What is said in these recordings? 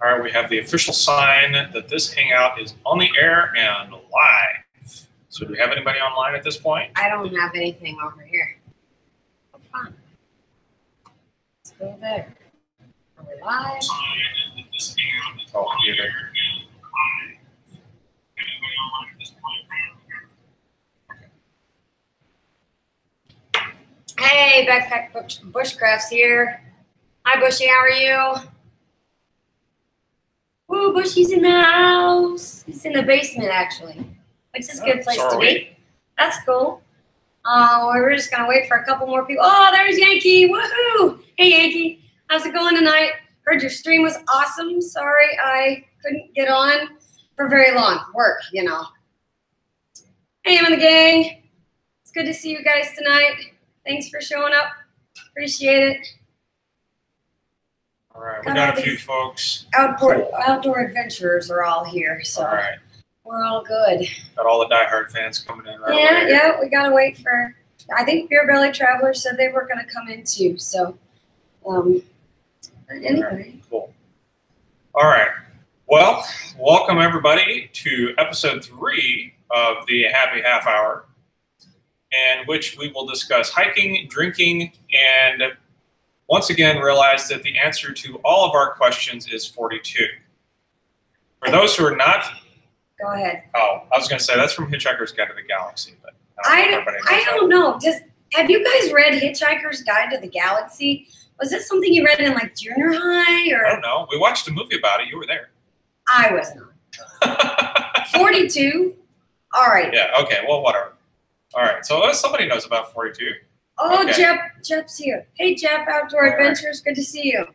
All right, we have the official sign that this hangout is on the air and live. So do we have anybody online at this point? I don't have anything over here. Oh, fun. Let's go there. Are we live? Oh, yeah. Hey, Backpack Bushcrafts here. Hi, Bushy. How are you? Woo, Bushy's in the house. He's in the basement, actually, which is a good place to be. That's cool. We're just going to wait for a couple more people. Oh, there's Yankee. Woohoo. Hey, Yankee. How's it going tonight? Heard your stream was awesome. Sorry I couldn't get on for very long. Work, you know. Hey, I'm in the gang. It's good to see you guys tonight. Thanks for showing up. Appreciate it. All right, we got a few folks. Outdoor adventurers are all here, so all right. We're all good. Got all the diehard fans coming in right away. Yeah, we gotta wait for. I think Beer Belly Travelers said they were gonna come in too. So, anyway. Right, cool. All right. Well, welcome everybody to episode 3 of the Happy Half Hour, in which we will discuss hiking, drinking, and once again realize that the answer to all of our questions is 42. For those who are not... Go ahead. Oh, I was going to say, that's from Hitchhiker's Guide to the Galaxy. But I don't know. Have you guys read Hitchhiker's Guide to the Galaxy? Was it something you read in like junior high? Or? I don't know. We watched a movie about it. You were there. I was not. 42? All right. Yeah, okay. Well, whatever. All right. So somebody knows about 42. Oh, okay. Jeff's here. Hey, Jeff, Outdoor Adventures. Good to see you.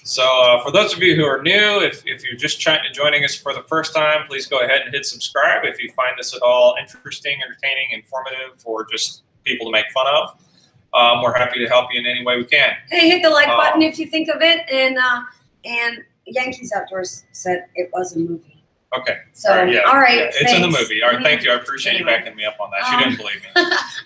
So for those of you who are new, if you're just joining us for the first time, please go ahead and hit subscribe if you find this at all interesting, entertaining, informative, or just people to make fun of. We're happy to help you in any way we can. Hey, hit the like button if you think of it. And Yankees Outdoors said it was a movie. Okay. So, all right. Yeah, it's in the movie. All right, thank you. I appreciate you backing me up on that. She didn't believe me.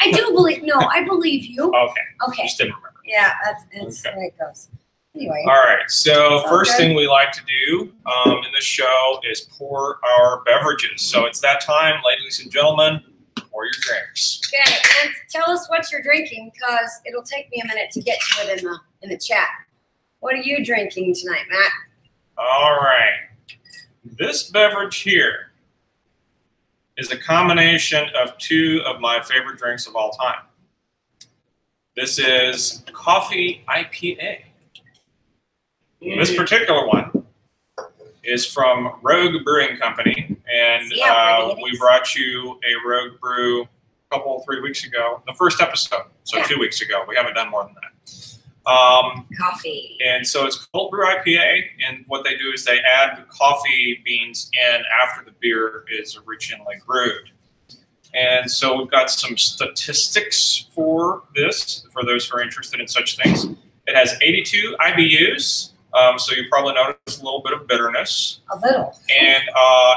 I do believe. No, I believe you. Okay. Just didn't remember. Yeah, that's the way it goes. Anyway. All right. So first thing we like to do in this show is pour our beverages. So it's that time, ladies and gentlemen. Pour your drinks. Okay, and tell us what you're drinking, because it'll take me a minute to get to it in the chat. What are you drinking tonight, Matt? All right. This beverage here is a combination of 2 of my favorite drinks of all time. This is coffee IPA. This particular one is from Rogue Brewing Company, and we brought you a Rogue Brew a 3 weeks ago, the first episode, so 2 weeks ago. We haven't done more than that. Coffee. And so it's cold brew IPA, and what they do is they add the coffee beans in after the beer is originally brewed. And so we've got some statistics for this, for those who are interested in such things. It has 82 IBUs, so you probably notice a little bit of bitterness. A little. And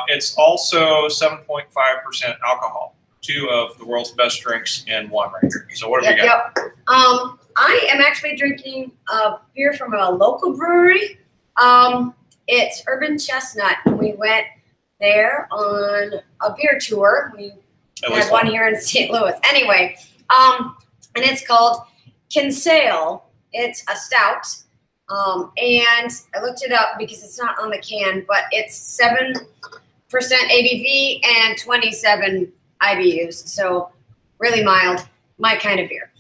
it's also 7.5% alcohol. 2 of the world's best drinks in one right here. So what have we got? I am actually drinking a beer from a local brewery. It's Urban Chestnut. We went there on a beer tour. We had one here in St. Louis. Anyway, and it's called Kinsale. It's a stout. And I looked it up because it's not on the can, but it's 7% ABV and 27 IBUs. So really mild, my kind of beer.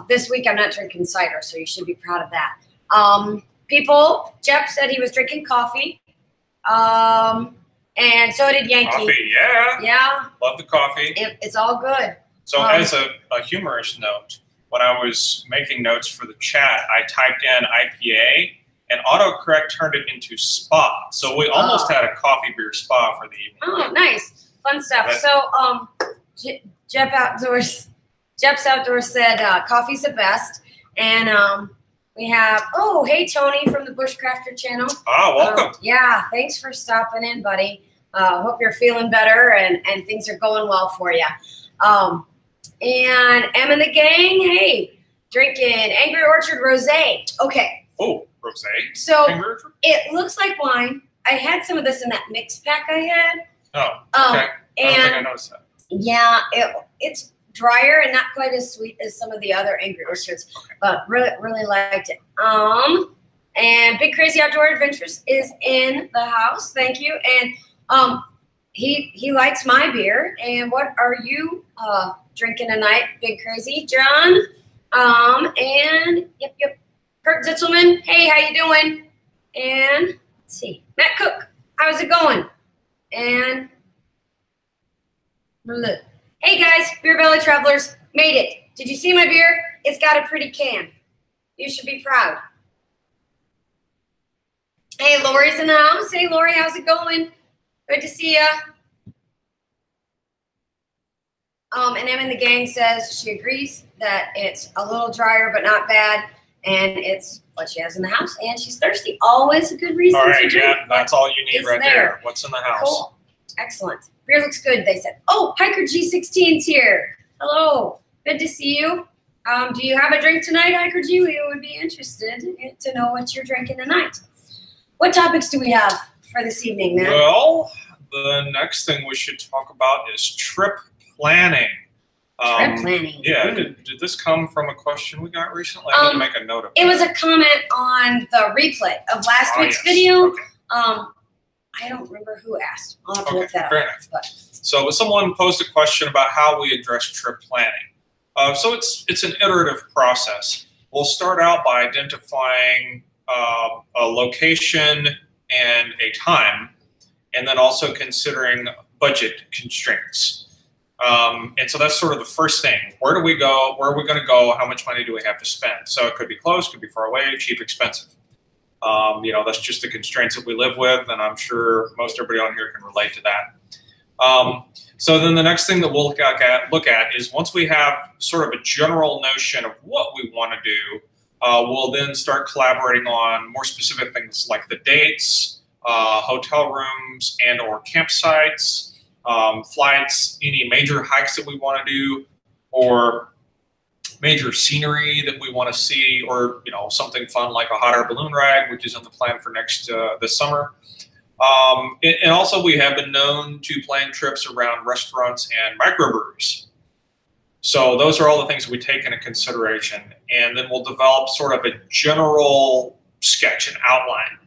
This week I'm not drinking cider, so you should be proud of that. Jeff said he was drinking coffee, and so did Yankee. Coffee, yeah. Yeah. Love the coffee. It's all good. So as a humorous note, when I was making notes for the chat, I typed in IPA, and autocorrect turned it into spa. So we almost had a coffee beer spa for the evening. Oh, nice. Fun stuff. So Jeff's Outdoors said coffee's the best. And we have, hey, Tony from the Bushcrafter channel. Oh, welcome. Yeah, thanks for stopping in, buddy. Hope you're feeling better and things are going well for you. And Em and the gang, hey, drinking Angry Orchard Rosé. Okay. Oh, rosé. So Cranberry drink? it looks like wine. I had some of this in that mix pack I had. Oh, okay. I don't think I noticed that. Yeah, it's drier and not quite as sweet as some of the other Angry Orchards, but really liked it. And Big Crazy Outdoor Adventures is in the house. Thank you. And he likes my beer. And what are you drinking tonight, Big Crazy? John? And yep. Kurt Zitzelman, hey, how you doing? And let's see, Matt Cook, how's it going? And look. Hey guys, Beer Belly Travelers, made it. Did you see my beer? It's got a pretty can. You should be proud. Hey, Lori's in the house. Hey, Lori, how's it going? Good to see ya. And Em in the gang says she agrees that it's a little drier, but not bad. And it's what she has in the house. And she's thirsty. Always a good reason to drink. Yeah, that's all you need right there. What's in the house? Cool. Excellent. Beer looks good, they said. Oh, Hiker G16's here. Hello. Good to see you. Do you have a drink tonight, Hiker G? We would be interested to know what you're drinking tonight. What topics do we have for this evening, man? Well, the next thing we should talk about is trip planning. Trip planning. Yeah. Did this come from a question we got recently? I didn't make a note of it. It was a comment on the replay of last week's video. Okay. I don't remember who asked. I'll have to look that up. Fair enough. So someone posed a question about how we address trip planning. So it's an iterative process. We'll start out by identifying a location and a time, and then also considering budget constraints. And so that's sort of the first thing. Where do we go? Where are we going to go? How much money do we have to spend? So it could be close, could be far away, cheap, expensive. That's just the constraints that we live with, and I'm sure most everybody on here can relate to that. So then the next thing that we'll look at is once we have sort of a general notion of what we want to do, we'll then start collaborating on more specific things like the dates, hotel rooms and or campsites, flights, any major hikes that we want to do, or major scenery that we want to see, or something fun like a hot air balloon ride, which is in the plan for this summer. And also we have been known to plan trips around restaurants and microbreweries. So those are all the things we take into consideration, and then we'll develop sort of a general sketch, an outline.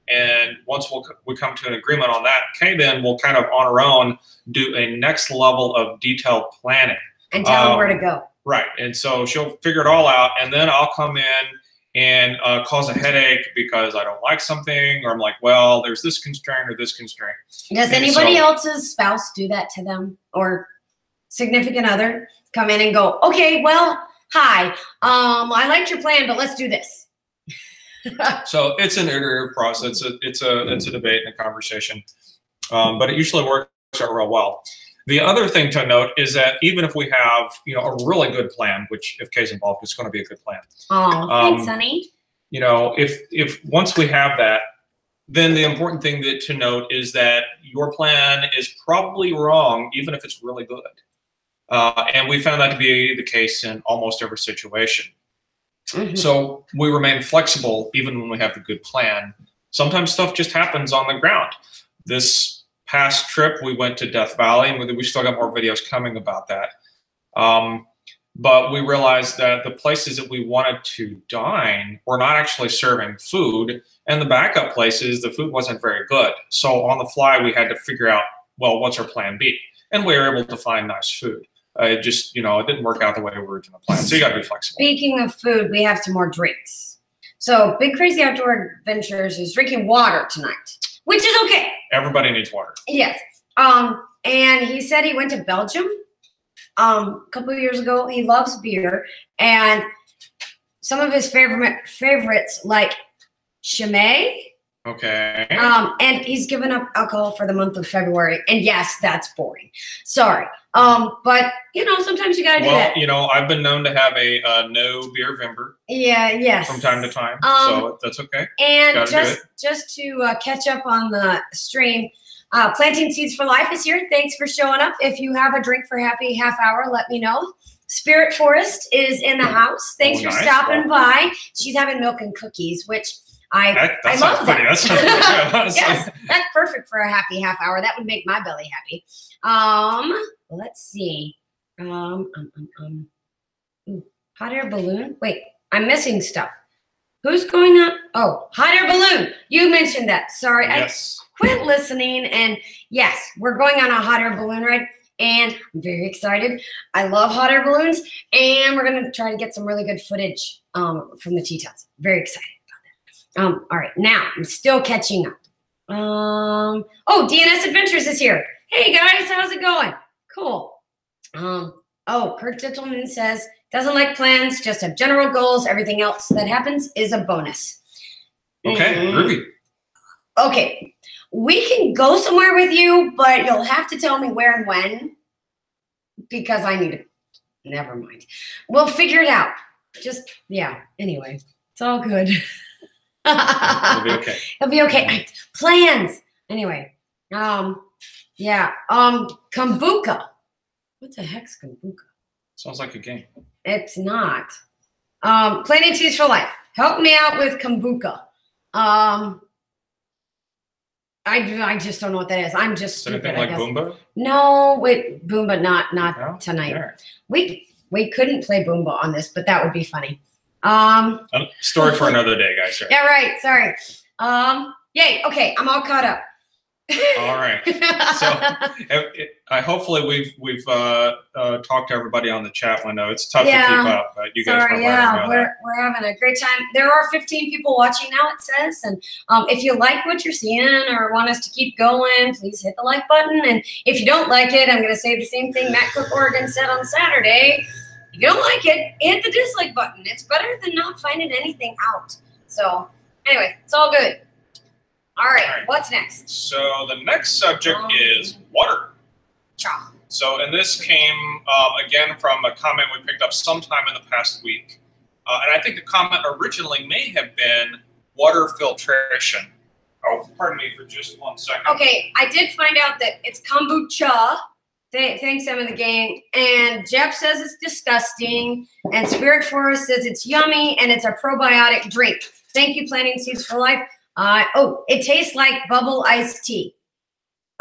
And once we come to an agreement on that, okay, then we'll kind of on our own do a next level of detailed planning. And tell them where to go. Right, and so she'll figure it all out, and then I'll come in and cause a headache because I don't like something, or I'm like, well, there's this constraint or this constraint. Does anybody else's spouse do that to them, or significant other come in and go, okay, well, hi, I liked your plan, but let's do this. So it's an iterative process. It's a debate and a conversation, but it usually works out real well. The other thing to note is that even if we have, a really good plan, which if Kay's involved, it's going to be a good plan. Oh, thanks, honey. If once we have that, then the important thing to note is that your plan is probably wrong, even if it's really good. And we found that to be the case in almost every situation. Mm-hmm. So we remain flexible even when we have a good plan. Sometimes stuff just happens on the ground. This past trip, we went to Death Valley, and we still got more videos coming about that. But we realized that the places that we wanted to dine were not actually serving food, and the backup places, the food wasn't very good. So on the fly, we had to figure out, well, what's our plan B? And we were able to find nice food. It just, it didn't work out the way we originally planned. So you got to be flexible. Speaking of food, we have some more drinks. So Big Crazy Outdoor Adventures is drinking water tonight, which is okay. Everybody needs water. Yes. And he said he went to Belgium a couple of years ago. He loves beer, and some of his favorites like Chimay. Okay. And he's given up alcohol for the month of February. And yes, that's boring. Sorry. But sometimes you gotta do that. I've been known to have a no beer Vember. Yeah, yes. From time to time. So that's okay. And just to catch up on the stream, Planting Seeds for Life is here. Thanks for showing up. If you have a drink for happy half hour, let me know. Spirit Forest is in the house. Thanks for stopping by. She's having milk and cookies, which I That love sounds pretty. that. That sounds pretty good, honestly. Yes, that's perfect for a happy half hour. That would make my belly happy. Let's see. Ooh, hot air balloon. Wait, I'm missing stuff. Who's going on? Oh, hot air balloon. You mentioned that. Sorry, Yes. I quit listening. And yes, we're going on a hot air balloon ride, and I'm very excited. I love hot air balloons, and we're gonna try to get some really good footage from the Tetons. Very excited about that. All right, now I'm still catching up. Oh, DNS Adventures is here. Hey guys, how's it going? Cool. Oh, Kurt Tittelman says, doesn't like plans, just have general goals. Everything else that happens is a bonus. Okay, groovy. Okay, we can go somewhere with you, but you'll have to tell me where and when because I need to. Never mind. We'll figure it out. Just, yeah, anyway, it's all good. It'll be okay. It'll be okay. Plans. Anyway, yeah, kombucha. What the heck's kombucha? Sounds like a game. It's not. Planning Teas for Life. Help me out with kombucha. I just don't know what that is. I'm just stupid, anything like Boomba? No, wait, Boomba, not No? tonight. Right. We couldn't play Boomba on this, but that would be funny. Story for another day, guys. Sorry. Yeah, right. Sorry. Yay. Okay, I'm all caught up. All right. So hopefully we've talked to everybody on the chat window. It's tough to keep up, but you guys probably know that. We're having a great time. There are 15 people watching now, it says. And if you like what you're seeing or want us to keep going, please hit the like button. And if you don't like it, I'm going to say the same thing Matt Cook Oregon said on Saturday. If you don't like it, hit the dislike button. It's better than not finding anything out. So anyway, it's all good. All right, what's next? So the next subject is water. Cha. So, and this came, again, from a comment we picked up sometime in the past week. And I think the comment originally may have been water filtration. Oh, pardon me for just 1 second. Okay, I did find out that it's kombucha. Thanks, Em in the gang. And Jeff says it's disgusting. And Spirit Forest says it's yummy and it's a probiotic drink. Thank you, Planting Seeds for Life. It tastes like bubble iced tea.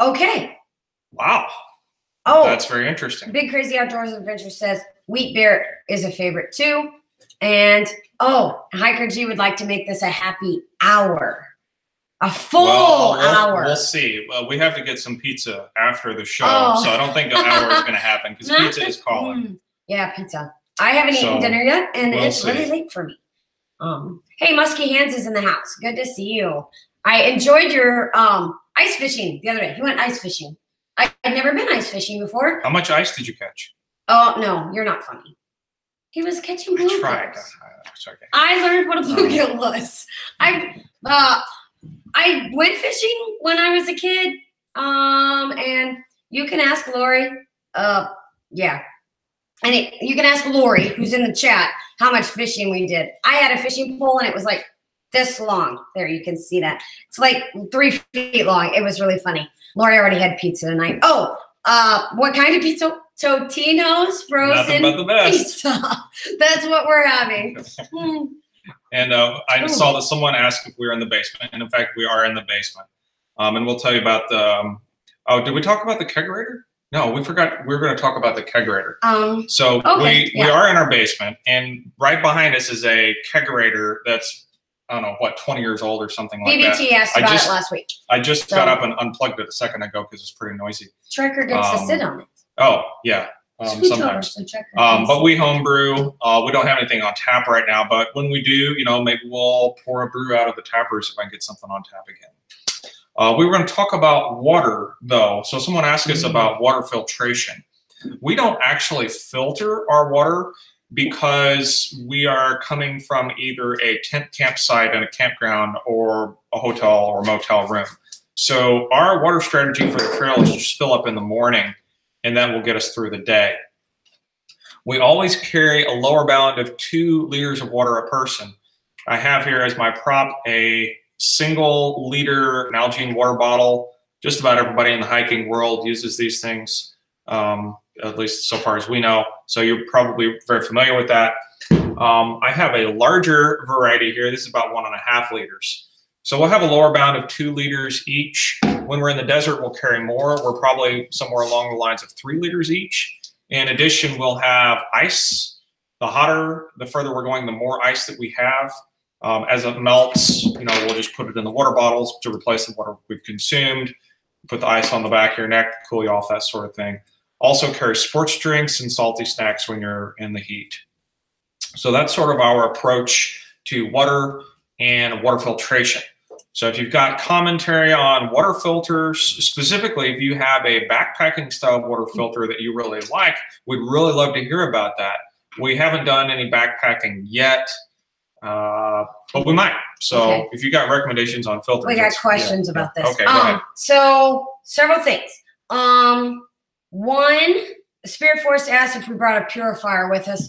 Okay. Wow. Oh, that's very interesting. Big Crazy Outdoors Adventure says wheat beer is a favorite too. And Hiker G would like to make this a happy hour. A full hour. We'll see. We have to get some pizza after the show, so I don't think an hour is going to happen because pizza is calling. Yeah, pizza. I haven't eaten dinner yet, and it's really late for me. Hey, Musky Hands is in the house. Good to see you. I enjoyed your ice fishing the other day. He went ice fishing. I've never been ice fishing before. How much ice did you catch? Oh, no, you're not funny. He was catching bluegills. I learned what a bluegill was. I went fishing when I was a kid, and you can ask Lori. Yeah. And you can ask Lori, who's in the chat, how much fishing we did. I had a fishing pole, and it was like this long. There, you can see that. It's like 3 feet long. It was really funny. Lori already had pizza tonight. What kind of pizza? Totino's frozen pizza. That's what we're having. And I saw that someone asked if we were in the basement. And in fact, we are in the basement. And we'll tell you about the, did we talk about the kegerator? No, we forgot. We were going to talk about the kegerator. We are in our basement, and right behind us is a kegerator that's, I don't know, what, 20 years old or something like that. BBT asked about it last week. I just got up and unplugged it a second ago because it's pretty noisy. Trekker gets to sit on it. Oh, yeah. Sometimes. But we homebrew. We don't have anything on tap right now, but when we do, maybe we'll pour a brew out of the tappers if I can get something on tap again. We were going to talk about water, though. So someone asked us about water filtration. We don't actually filter our water because we are coming from either a tent campsite and a campground or a hotel or motel room. So our water strategy for the trail is just fill up in the morning, and that will get us through the day. We always carry a lower bound of 2 liters of water a person. I have here as my prop a single liter Nalgene water bottle. Just about everybody in the hiking world uses these things, at least so far as we know. So you're probably very familiar with that. I have a larger variety here. This is about 1.5 liters. So we'll have a lower bound of 2 liters each. When we're in the desert, we'll carry more. We're probably somewhere along the lines of 3 liters each. In addition, we'll have ice. The hotter, the further we're going, the more ice that we have. As it melts, we'll just put it in the water bottles to replace the water we've consumed. Put the ice on the back of your neck to cool you off, that sort of thing. Also carry sports drinks and salty snacks when you're in the heat. So that's sort of our approach to water and water filtration. So if you've got commentary on water filters, specifically if you have a backpacking style water filter that you really like, we'd really love to hear about that. We haven't done any backpacking yet, but we might. So if you got recommendations on filters. We got questions about this. Okay, go ahead. So several things. One, Spirit Force asked if we brought a purifier with us.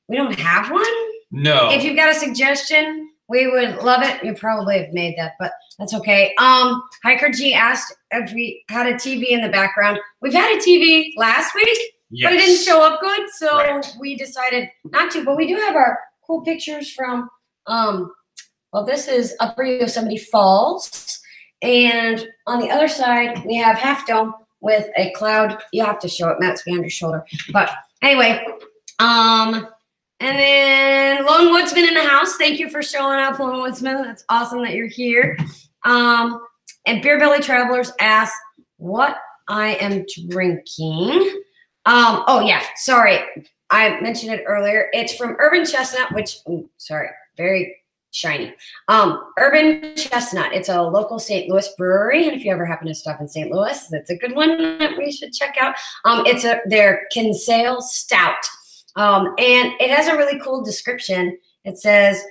We don't have one. No. If you've got a suggestion, we would love it. You probably have made that, but that's okay. Hiker G asked if we had a TV in the background. We've had a TV last week, but it didn't show up good, so we decided not to. But we do have our cool pictures from, well, this is Upper Yosemite Falls. And on the other side, we have Half Dome with a cloud. You have to show it, Matt, it's behind your shoulder. But anyway, and then Lone Woodsman in the house. Thank you for showing up, Lone Woodsman. That's awesome that you're here. And Beer Belly Travelers asked what I am drinking. Oh, yeah, sorry. I mentioned it earlier. It's from Urban Chestnut, which, sorry, very shiny. Urban Chestnut. It's a local St. Louis brewery, and if you ever happen to stop in St. Louis, that's a good one that we should check out. It's their Kinsale Stout. And it has a really cool description. It says,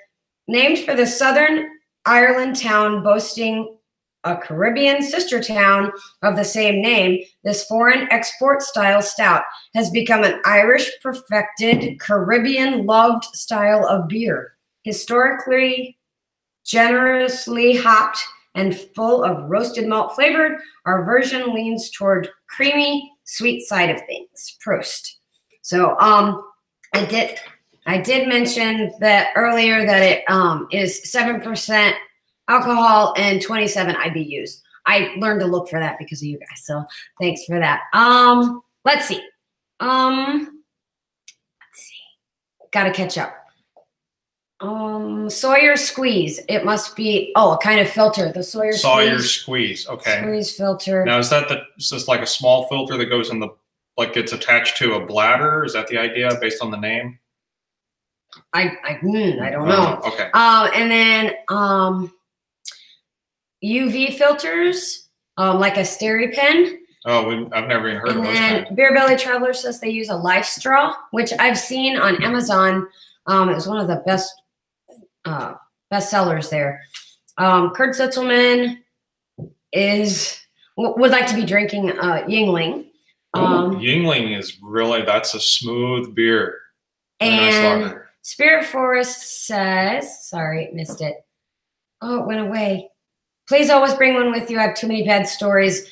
named for the Southern Ireland town boasting a Caribbean sister town of the same name, this foreign export style stout has become an Irish perfected Caribbean loved style of beer. Historically, generously hopped and full of roasted malt flavored, our version leans toward creamy, sweet side of things. Prost. So, I did mention that earlier that it is 7% alcohol and 27 IBUs. I learned to look for that because of you guys, so thanks for that. Let's see. Gotta catch up. Sawyer Squeeze. It must be a kind of filter. The Sawyer Squeeze. Okay. Squeeze filter. Now is this like a small filter that goes in the gets attached to a bladder? Is that the idea based on the name? I don't know. Okay. And then UV filters, like a SteriPen. Oh, I've never even heard of those. And then Beer Belly Traveler says they use a Life Straw, which I've seen on Amazon. It was one of the best sellers there. Kurt Sitzelman would like to be drinking Yingling. Yingling is really, that's a smooth beer. And nice Spirit Forest says, sorry, missed it. Oh, it went away. Please always bring one with you. I have too many bad stories.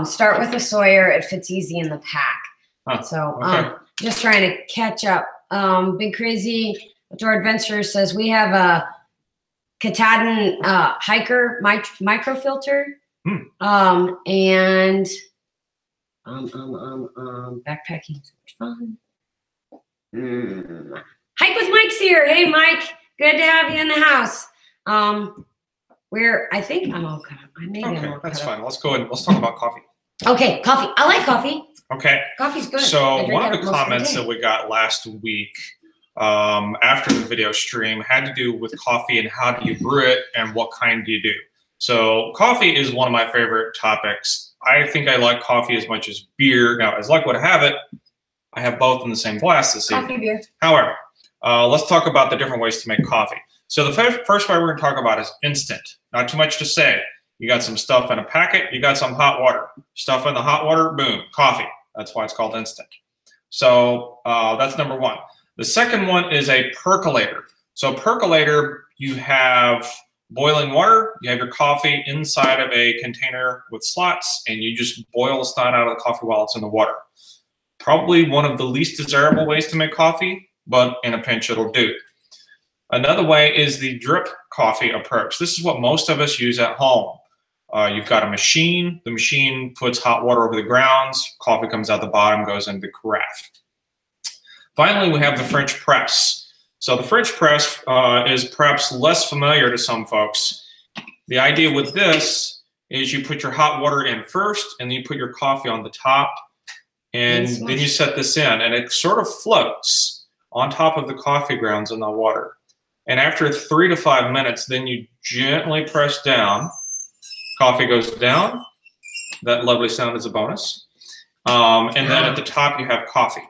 Start with a Sawyer. It fits easy in the pack. Huh, so okay. Just trying to catch up. Big Crazy Outdoor Adventure says we have a Katahdin hiker microfilter. And backpacking so much fun. Hike with Mike's here. Hey Mike, good to have you in the house. I think I'm all cut up. Okay, that's fine. Let's go ahead. Let's talk about coffee. Okay, coffee. I like coffee. Okay. Coffee's good. So one of the comments that we got last week after the video stream had to do with coffee and how do you brew it and what kind do you do. So coffee is one of my favorite topics. I think I like coffee as much as beer. Now, as luck would have it, I have both in the same glass this evening. Coffee, beer. However, let's talk about the different ways to make coffee. So the first way we're going to talk about is instant. Not too much to say. You got some stuff in a packet. You got some hot water. Stuff in the hot water, boom, coffee. That's why it's called instant. So that's number one. The second one is a percolator. So percolator, you have boiling water, you have your coffee inside of a container with slots, and you just boil the snot out of the coffee while it's in the water. Probably one of the least desirable ways to make coffee, but in a pinch it'll do. Another way is the drip coffee approach. This is what most of us use at home. You've got a machine. The machine puts hot water over the grounds. Coffee comes out the bottom, goes into the carafe. Finally, we have the French press. So the French press is perhaps less familiar to some folks. The idea with this is you put your hot water in first, and then you put your coffee on the top, and then you set this in, and it sort of floats on top of the coffee grounds in the water. And after 3 to 5 minutes, then you gently press down. Coffee goes down. That lovely sound is a bonus. And then at the top, you have coffee.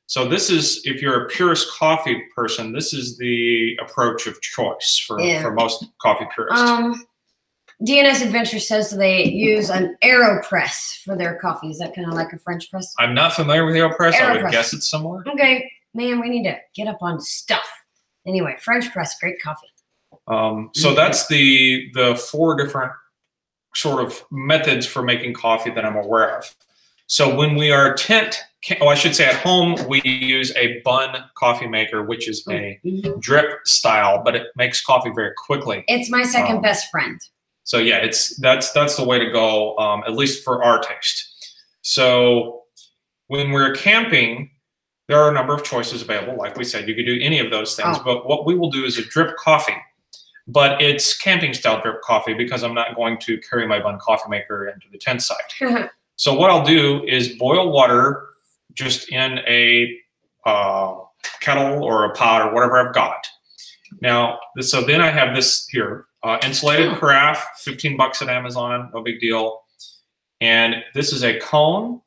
So this is, if you're a purist coffee person, this is the approach of choice for most coffee purists. DNS Adventure says they use an AeroPress for their coffee. Is that kind of like a French press? I'm not familiar with AeroPress. I would guess it's similar. Okay, man, we need to get up on stuff. Anyway, French press, great coffee. So that's the 4 different sort of methods for making coffee that I'm aware of. So when we are I should say at home, we use a Bun coffee maker, which is a drip style, but it makes coffee very quickly. It's my second best friend. So yeah, that's the way to go, at least for our taste. So when we're camping, there are a number of choices available. Like we said, you could do any of those things, but what we will do is a drip coffee. But it's camping style drip coffee because I'm not going to carry my Bun coffee maker into the tent site. So what I'll do is boil water just in a kettle or a pot or whatever I've got. Now, so then I have this here, insulated carafe, 15 bucks at Amazon, no big deal. And this is a cone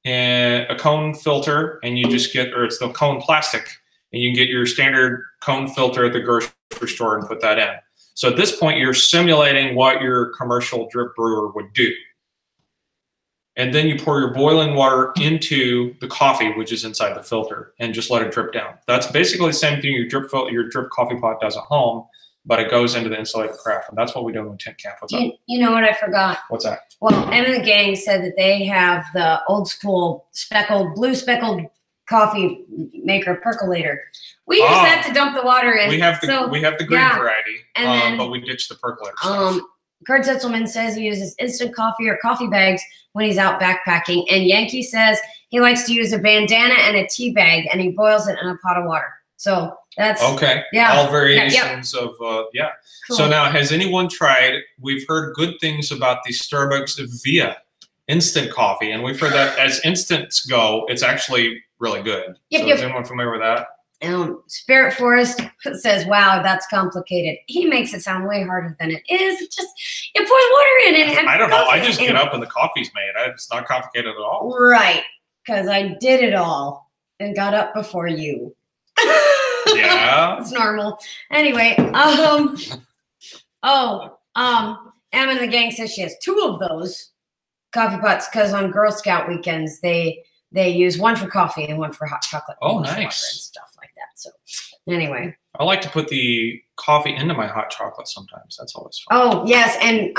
and a cone filter, and you just get, or it's the cone plastic, and you can get your standard cone filter at the grocery store and put that in. So at this point, you're simulating what your commercial drip brewer would do. And then you pour your boiling water into the coffee, which is inside the filter, and just let it drip down. That's basically the same thing your drip coffee pot does at home, but it goes into the insulated carafe, and that's what we do in tent camp. What's up? You know what I forgot? What's that? Well, Em and the gang said that they have the old school blue speckled coffee maker percolator. We use that to dump the water in. We have the green variety, but we ditched the percolator stuff. Kurt Zetzelman says he uses instant coffee or coffee bags when he's out backpacking. And Yankee says he likes to use a bandana and a tea bag, and he boils it in a pot of water. So that's okay. Yeah. All variations of Cool. So now, has anyone tried? We've heard good things about the Starbucks Via instant coffee, and we've heard that as instants go, it's actually really good. Is anyone familiar with that? Spirit Forest says, wow, that's complicated. He makes it sound way harder than it is. It's just, you pour water in and I don't know. I just get up and the coffee's made. It's not complicated at all. Right. Because I did it all and got up before you. Yeah. It's normal. Anyway, Em and the gang says she has 2 of those coffee pots because on Girl Scout weekends, they use one for coffee and one for hot chocolate. Oh, nice. And stuff like that. So anyway. I like to put the coffee into my hot chocolate sometimes. That's always fun. Oh, yes. And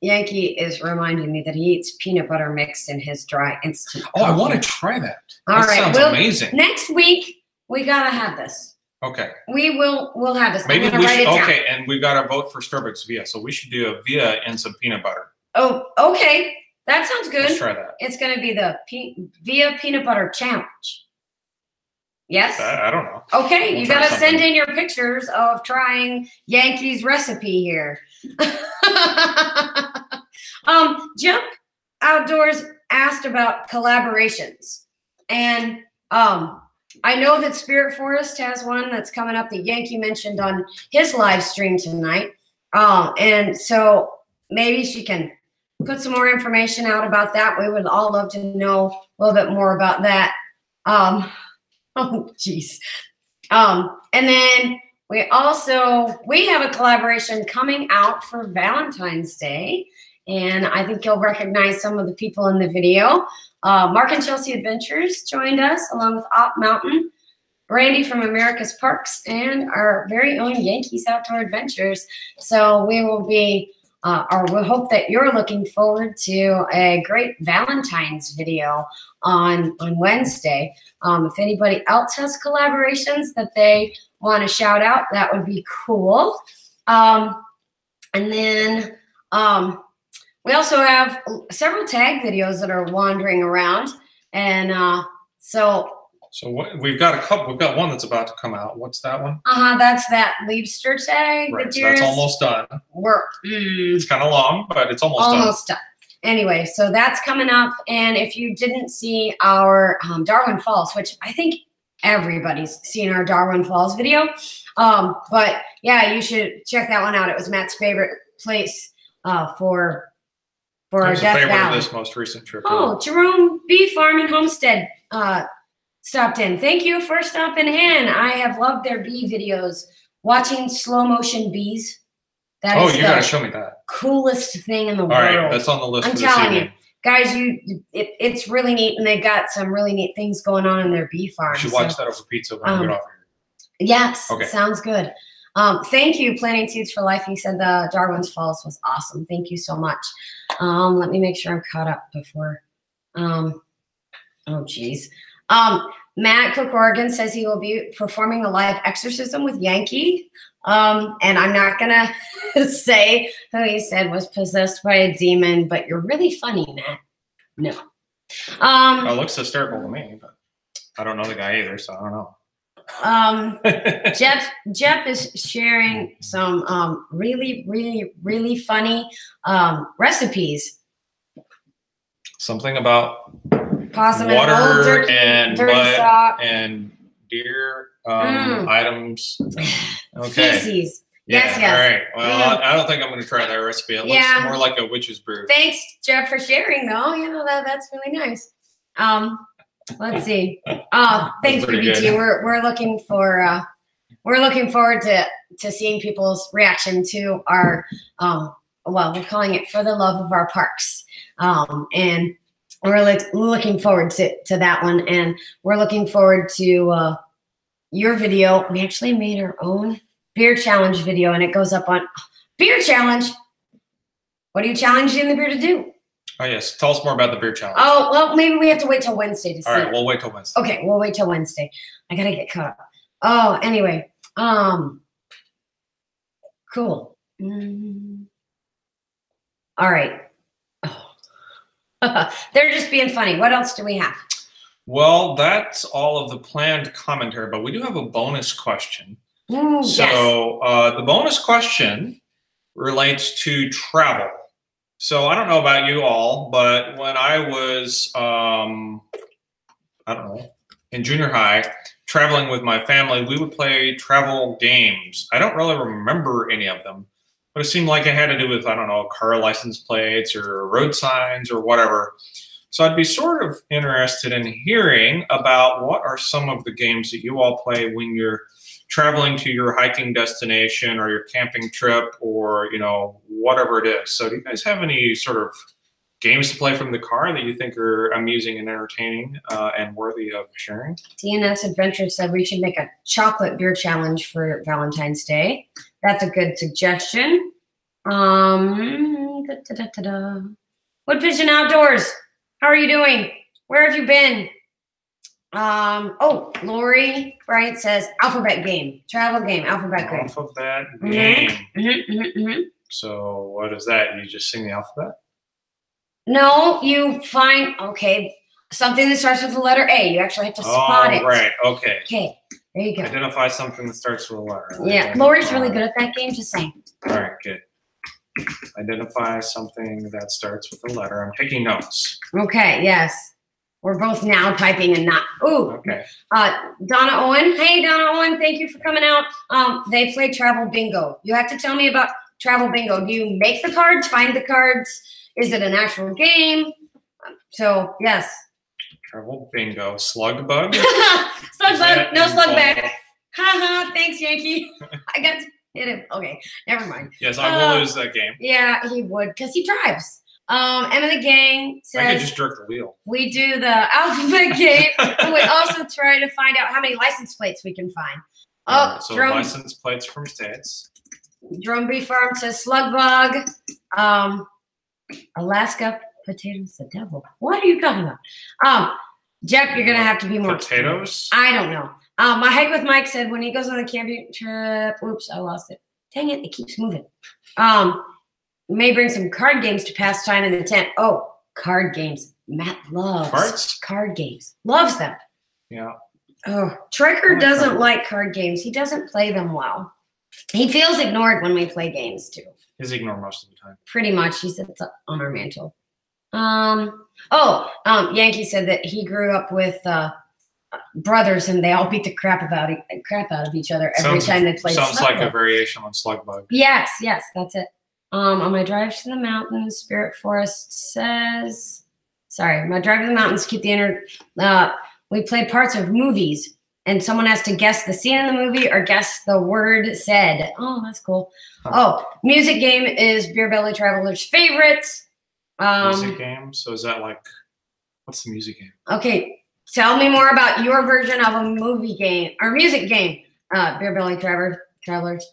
Yankee is reminding me that he eats peanut butter mixed in his dry instant coffee. I want to try that. That sounds amazing. Next week, we got to have this. Okay. We'll have this. Maybe we should, okay, and we got to vote for Starbucks Via. So we should do a Via and some peanut butter. Oh, okay. That sounds good. Let's try that. It's going to be the Via Peanut Butter Challenge. Yes? I don't know. Okay, you got to send in your pictures of trying Yankee's recipe here. Jump Outdoors asked about collaborations. And I know that Spirit Forest has one that's coming up that Yankee mentioned on his live stream tonight. And so maybe she can put some more information out about that. We would all love to know a little bit more about that. Oh, geez. And then we have a collaboration coming out for Valentine's Day. And I think you'll recognize some of the people in the video. Mark and Chelsea Adventures joined us along with Op Mountain, Randy from America's Parks, and our very own Yankees Outdoor Adventures. So we will be or we hope that you're looking forward to a great Valentine's video on Wednesday. If anybody else has collaborations that they want to shout out, that would be cool. And then we also have several tag videos that are wandering around, and so we've got a couple. We've got one that's about to come out. What's that one? That's that Leibster tag. Right, so that's almost done. It's kind of long, but it's almost done. Anyway, so that's coming up, and if you didn't see our Darwin Falls, which I think everybody's seen our Darwin Falls video, but yeah, you should check that one out. It was Matt's favorite place for our Death favorite Valley. of this most recent trip. Oh, Jerome Bee Farm and Homestead stopped in. Thank you for stopping in. I have loved their bee videos. Watching slow motion bees. That is you gotta show me that. Coolest thing in the world. All right, that's on the list. I'm telling you, guys, it's really neat, and they've got some really neat things going on in their bee farm. You should watch that over pizza when we get off here. Yes, okay. Sounds good. Thank you, Planting Seeds for Life. You said the Darwin's Falls was awesome. Thank you so much. Let me make sure I'm caught up before. Oh, geez. Matt Cook, Oregon says he will be performing a live exorcism with Yankee. And I'm not going to say who he said was possessed by a demon, but you're really funny, Matt. No. It looks hysterical to me, but I don't know the guy either, so I don't know. Jeff is sharing some really, really, really funny recipes. Something about Possum water and mud sock. and deer items. Okay. Feces. Yeah, Yes. All right. Well, I don't think I'm going to try that recipe. It looks more like a witch's brew. Thanks, Jeff, for sharing, though. You know that's really nice. Let's see. Thanks, BBT. We're looking forward to seeing people's reaction to our we're calling it For the Love of Our Parks, and we're looking forward to that one, and we're looking forward to your video. We actually made our own beer challenge video, and it goes up on beer challenge. What are you challenging the beer to do? Oh, yes. Tell us more about the beer challenge. Oh, well, maybe we have to wait till Wednesday to see. All right, we'll wait till Wednesday. Okay, we'll wait till Wednesday. I got to get caught up. Oh, anyway. Cool. All right. They're just being funny. What else do we have? Well, that's all of the planned commentary, but we do have a bonus question. Ooh, so the bonus question relates to travel. So I don't know about you all, but when I was, in junior high, traveling with my family, we would play travel games. I don't really remember any of them, but it seemed like it had to do with, car license plates or road signs or whatever. So I'd be sort of interested in hearing about what are some of the games that you all play when you're traveling to your hiking destination or your camping trip or, whatever it is. So do you guys have any sort of games to play from the car that you think are amusing and entertaining and worthy of sharing? DNS Adventure said we should make a chocolate beer challenge for Valentine's Day. That's a good suggestion. Wood Pigeon Outdoors. How are you doing? Where have you been? Lori Bryant says alphabet game, travel game, alphabet game. Alphabet game. Mm-hmm. So what is that? You just sing the alphabet? No, you find, something that starts with the letter A. You actually have to spot it. Right, okay. Okay, there you go. Identify something that starts with a letter. Yeah, Lori's really good at that game, just saying. All right, good. Identify something that starts with a letter. I'm taking notes. Okay, yes. We're both now typing and not. Ooh. Okay. Donna Owen. Hey, Donna Owen. Thank you for coming out. They play travel bingo. You have to tell me about travel bingo. Do you make the cards, find the cards? Is it an actual game? So, yes. Travel bingo. Slug bug? Slug bug. No slug bag. Ha. Thanks, Yankee. I got to hit him. Okay, never mind. Yes, I will lose that game. Yeah, he would because he drives. Emma the Gang says, I could just jerk the wheel. We do the alphabet game, and we also try to find out how many license plates we can find. So license plates from states. Drone Bee Farm says slug bug. Alaska potatoes, the devil. What are you talking about? Jeff, you're gonna have to be more potatoes. I don't know. My hike with Mike said when he goes on a camping trip. Oops, I lost it. Dang it! It keeps moving. May bring some card games to pass time in the tent. Oh, card games. Matt loves card games. Loves them. Yeah. Oh, Trekker doesn't like card games. He doesn't play them well. He feels ignored when we play games too. He's ignored most of the time. Pretty much. He sits on our mantle. Yankee said that he grew up with brothers and they all beat the crap out of each other every time they played. Sounds like a variation on slug bug. Yes, that's it. On my drive to the mountains, Spirit Forest says, sorry, my drive to the mountains keep the we play parts of movies and someone has to guess the scene in the movie or guess the word said. Oh, that's cool. Oh, music game is Beer Belly Traveler's favorites. Music game? So is that like, what's the music game? Okay, tell me more about your version of a movie game or music game, Beer Belly Travelers.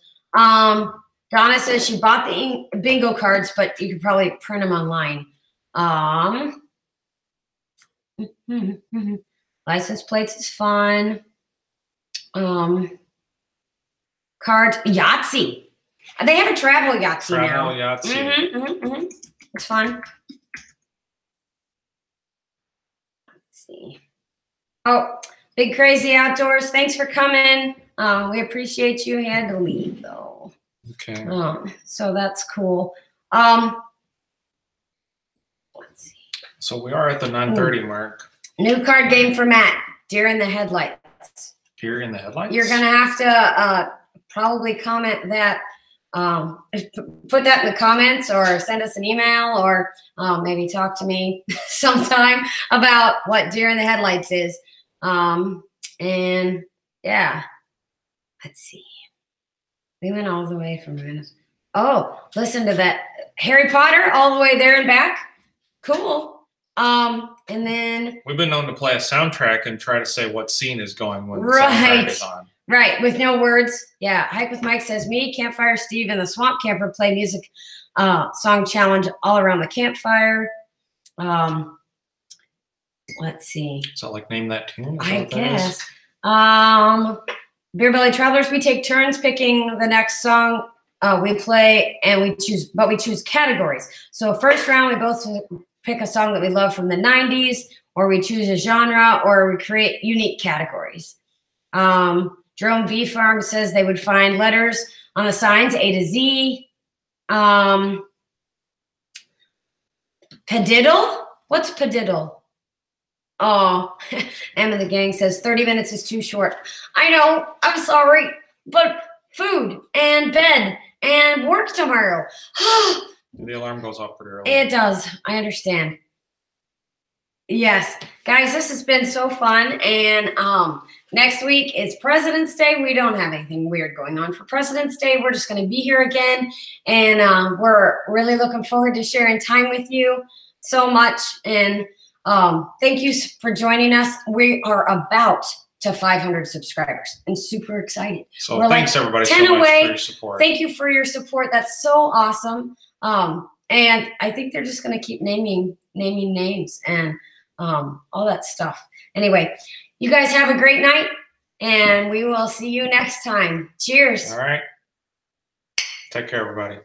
Donna says she bought the bingo cards, but you could probably print them online. License plates is fun. Cards, Yahtzee. They have a travel Yahtzee now. Travel Yahtzee. It's fun. Let's see. Oh, Big Crazy Outdoors. Thanks for coming. We appreciate you. He had to leave though. Okay. So that's cool. Let's see. So we are at the 9:30 mark. New card game for Matt. Deer in the Headlights. Deer in the Headlights? You're gonna have to probably comment that. Put that in the comments or send us an email or maybe talk to me sometime about what Deer in the Headlights is. And yeah, let's see. We went all the way from Venice. Oh, listen to that. Harry Potter all the way there and back. Cool. And then we've been known to play a soundtrack and try to say what scene is going when the soundtrack is on. Right, with no words. Yeah, Hike with Mike says, me, Campfire Steve, and the Swamp Camper play music song challenge all around the campfire. Let's see. So like name that tune? I guess. Beer Belly Travelers, we take turns picking the next song we play, and we choose categories. So first round, we both pick a song that we love from the 90s, or we choose a genre, or we create unique categories. Jerome V Farm says they would find letters on the signs A to Z. Padiddle? What's padiddle? Oh, Emma the Gang says 30 minutes is too short. I know, I'm sorry, but food and bed and work tomorrow. The alarm goes off pretty early. It does. I understand. Yes. Guys, this has been so fun. And next week is President's Day. We don't have anything weird going on for President's Day. We're just going to be here again. And we're really looking forward to sharing time with you so much. And thank you for joining us. We are about to 500 subscribers and super excited. So thanks everybody so much for your support. Thank you for your support. That's so awesome. And I think they're just going to keep naming names and all that stuff. Anyway, you guys have a great night, and we will see you next time. Cheers. All right. Take care, everybody.